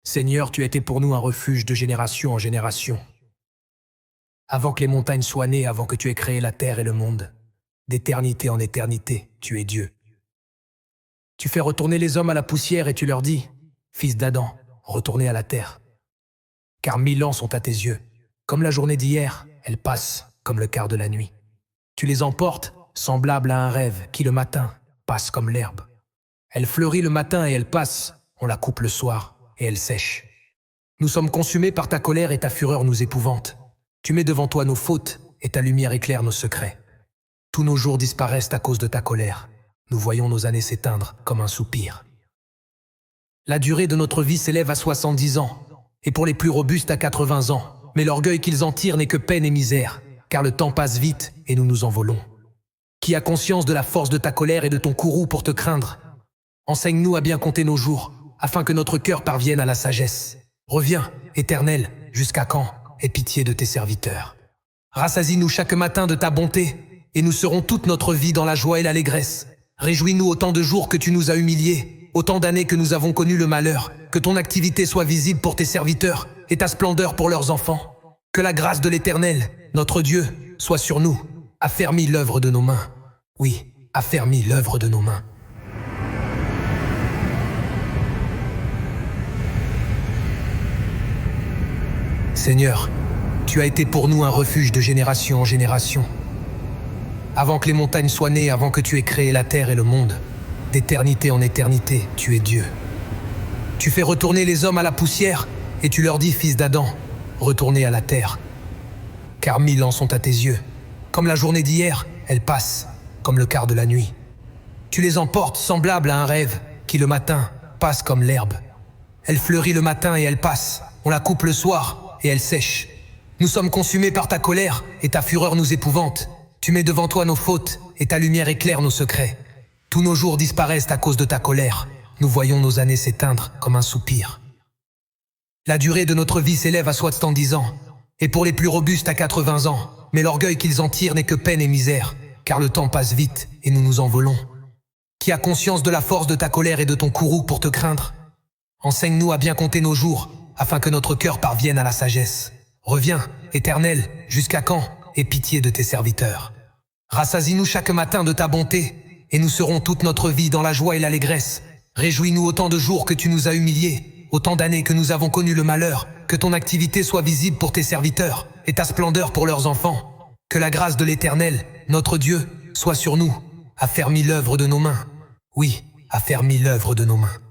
Seigneur, tu étais pour nous un refuge de génération en génération. Avant que les montagnes soient nées, avant que tu aies créé la terre et le monde, d'éternité en éternité, tu es Dieu. Tu fais retourner les hommes à la poussière et tu leur dis, fils d'Adam, retournez à la terre. Car 1000 ans sont à tes yeux. Comme la journée d'hier, elle passe comme le quart de la nuit. Tu les emportes, semblables à un rêve qui le matin passe comme l'herbe. Elle fleurit le matin et elle passe, on la coupe le soir et elle sèche. Nous sommes consumés par ta colère et ta fureur nous épouvante. Tu mets devant toi nos fautes et ta lumière éclaire nos secrets. Tous nos jours disparaissent à cause de ta colère. Nous voyons nos années s'éteindre comme un soupir. La durée de notre vie s'élève à 70 ans, et pour les plus robustes à 80 ans. Mais l'orgueil qu'ils en tirent n'est que peine et misère, car le temps passe vite et nous nous envolons. Qui a conscience de la force de ta colère et de ton courroux pour te craindre? Enseigne-nous à bien compter nos jours, afin que notre cœur parvienne à la sagesse. Reviens, Éternel, jusqu'à quand? Aie pitié de tes serviteurs. Rassasie-nous chaque matin de ta bonté, et nous serons toute notre vie dans la joie et l'allégresse. Réjouis-nous autant de jours que tu nous as humiliés, autant d'années que nous avons connu le malheur, que ton activité soit visible pour tes serviteurs, et ta splendeur pour leurs enfants. Que la grâce de l'Éternel, notre Dieu, soit sur nous. Affermis l'œuvre de nos mains. Oui, affermis l'œuvre de nos mains. Seigneur, tu as été pour nous un refuge de génération en génération. Avant que les montagnes soient nées, avant que tu aies créé la terre et le monde, d'éternité en éternité, tu es Dieu. Tu fais retourner les hommes à la poussière, et tu leur dis, fils d'Adam, retournez à la terre. Car 1000 ans sont à tes yeux. Comme la journée d'hier, elle passe, comme le quart de la nuit. Tu les emportes semblables à un rêve, qui le matin passe comme l'herbe. Elle fleurit le matin et elle passe, on la coupe le soir, et elle sèche. Nous sommes consumés par ta colère, et ta fureur nous épouvante. Tu mets devant toi nos fautes, et ta lumière éclaire nos secrets. Tous nos jours disparaissent à cause de ta colère. Nous voyons nos années s'éteindre comme un soupir. La durée de notre vie s'élève à 70 ans, et pour les plus robustes à 80 ans. Mais l'orgueil qu'ils en tirent n'est que peine et misère, car le temps passe vite et nous nous envolons. Qui a conscience de la force de ta colère et de ton courroux pour te craindre? Enseigne-nous à bien compter nos jours, afin que notre cœur parvienne à la sagesse. Reviens, Éternel, jusqu'à quand? Aie pitié de tes serviteurs. Rassasie-nous chaque matin de ta bonté, et nous serons toute notre vie dans la joie et l'allégresse. Réjouis-nous autant de jours que tu nous as humiliés, autant d'années que nous avons connu le malheur, que ton activité soit visible pour tes serviteurs, et ta splendeur pour leurs enfants. Que la grâce de l'Éternel, notre Dieu, soit sur nous. Affermis l'œuvre de nos mains. Oui, affermis l'œuvre de nos mains.